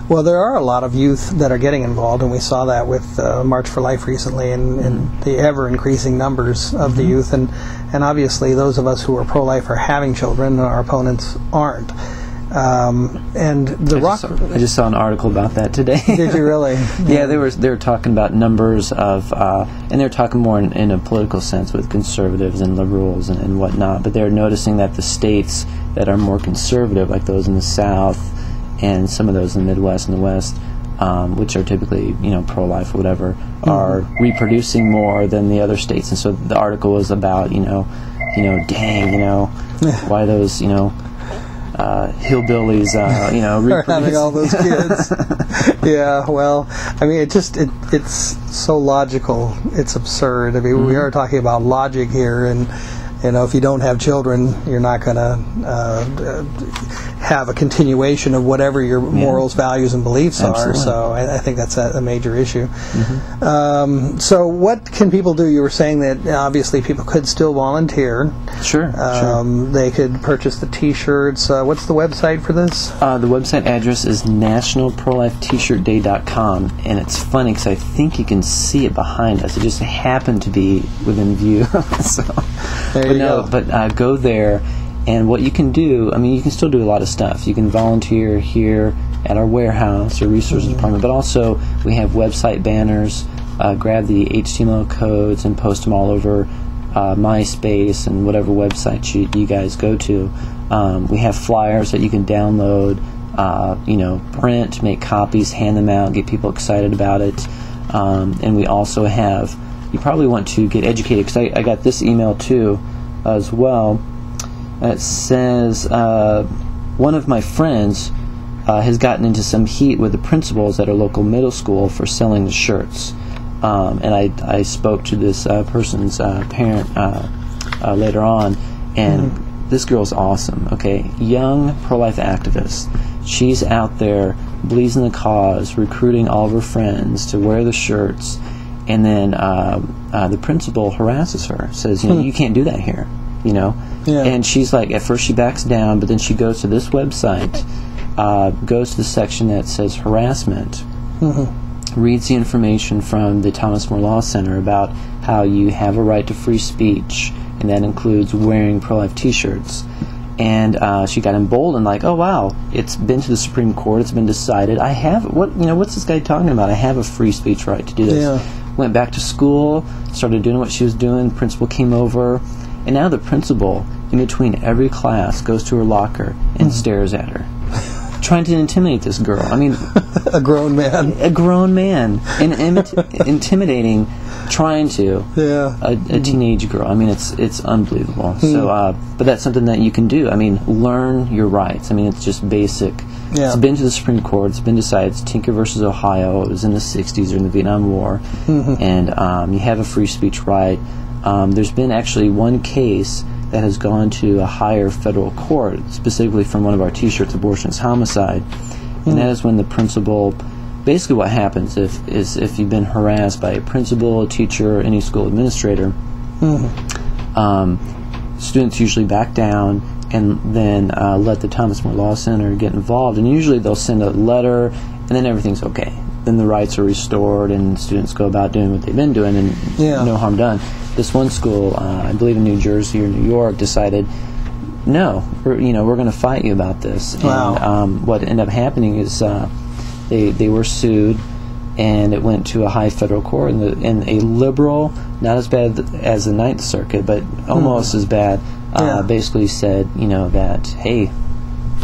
Well, there are a lot of youth that are getting involved, and we saw that with March for Life recently, and the ever-increasing numbers of the youth. And obviously, those of us who are pro-life are having children, our opponents aren't. And the I just saw an article about that today. Did you really? Yeah, they were talking about numbers of, and they're talking more in a political sense with conservatives and liberals and whatnot. But they're noticing that the states that are more conservative, like those in the South and some of those in the Midwest and the West, which are typically pro-life or whatever, are reproducing more than the other states. And so the article was about why those hillbillies, are having all those kids. Yeah, well, I mean, it's so logical. It's absurd. I mean, we are talking about logic here, and if you don't have children, you're not going to have a continuation of whatever your morals, values, and beliefs Absolutely. are. So I think that's a major issue. So what can people do? You were saying that obviously people could still volunteer. Sure. They could purchase the T-shirts. What's the website for this? The website address is nationalprolifeT-shirtday.com, and it's funny because I think you can see it behind us. It just happened to be within view. But go there, and what you can do, I mean, you can still do a lot of stuff. You can volunteer here at our warehouse or resources department, but also we have website banners. Grab the HTML codes and post them all over MySpace and whatever website you guys go to. We have flyers that you can download, print, make copies, hand them out, get people excited about it. And we also have, you probably want to get educated, because I got this email too as well. It says, one of my friends has gotten into some heat with the principals at a local middle school for selling the shirts. And I spoke to this person's parent later on, and this girl's awesome, okay? Young pro-life activist. She's out there blazing the cause, recruiting all of her friends to wear the shirts, and then the principal harasses her, says, you can't do that here, Yeah. And she's like, at first she backs down, but then she goes to this website, goes to the section that says harassment, reads the information from the Thomas More Law Center about how you have a right to free speech, and that includes wearing pro-life T-shirts. And she got emboldened, like, oh wow, it's been to the Supreme Court, it's been decided. I have what's this guy talking about? I have a free speech right to do this. Yeah. Went back to school, started doing what she was doing. Principal came over, and now the principal, in between every class, goes to her locker and stares at her, trying to intimidate this girl. I mean, a grown man, and intimidating, trying to a teenage girl. I mean, it's unbelievable. So, but that's something that you can do. I mean, learn your rights. I mean, it's just basic. Yeah. It's been to the Supreme Court. It's been decided. It's Tinker versus Ohio. It was in the 60s during the Vietnam War, and you have a free speech right. There's been actually one case that has gone to a higher federal court, specifically from one of our T-shirts, Abortion is Homicide, and that is when the principal, basically what happens if you've been harassed by a principal, a teacher, or any school administrator, students usually back down and then let the Thomas More Law Center get involved, and usually they'll send a letter, and then everything's okay. Then the rights are restored, and students go about doing what they've been doing, and no harm done. This one school, I believe in New Jersey or New York, decided, no, we're going to fight you about this. Wow. And what ended up happening is they were sued, and it went to a high federal court, and a liberal, not as bad as the Ninth Circuit, but almost as bad, basically said, that, hey,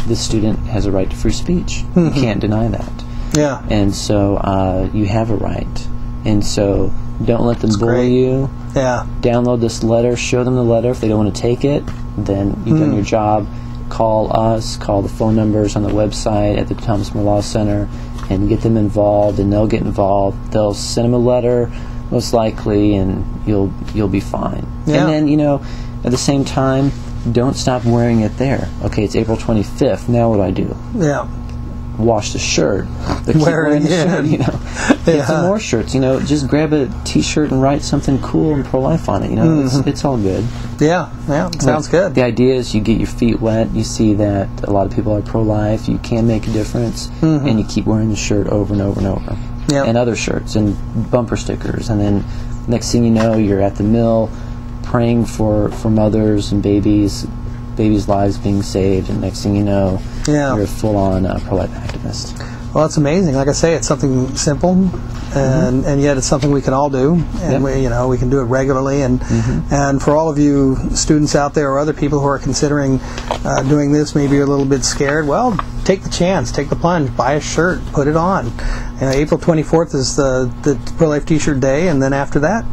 this student has a right to free speech. You can't deny that. Yeah. And so you have a right. And so don't let them bully you. Yeah. Download this letter. Show them the letter. If they don't want to take it, then you've done your job. Call us. Call the phone numbers on the website at the Thomas More Law Center and get them involved, and they'll get involved. They'll send them a letter, most likely, and you'll be fine. Yeah. And then, at the same time, don't stop wearing it there. Okay, it's April 25th. Now what do I do? Yeah. wash the shirt, but keep Wear it wearing the again. shirt, you know. Get some more shirts, you know. Just grab a T-shirt and write something cool and pro-life on it, you know. It's all good. Yeah, sounds good. The idea is you get your feet wet, you see that a lot of people are pro-life, you can make a difference, and you keep wearing the shirt over and over and over. Yep. And other shirts and bumper stickers, and then next thing you know, you're at the mill praying for mothers and babies' lives being saved, and next thing you know, you're a full-on pro-life activist. Well, it's amazing. Like I say, it's something simple, and yet it's something we can all do, and we can do it regularly. And for all of you students out there or other people who are considering doing this, maybe you're a little bit scared. Well, take the chance, take the plunge, buy a shirt, put it on. April 24th is the Pro-Life T-shirt day, and then after that,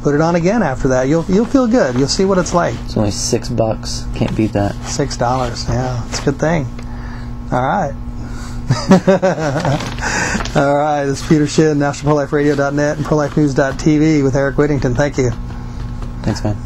put it on again. After that, you'll feel good. You'll see what it's like. It's only $6. Can't beat that. $6. Yeah, it's a good thing. All right. All right, this is Peter Shin, NationalProLifeRadio.net and ProLifeNews.tv with Erik Whittington. Thank you. Thanks, man.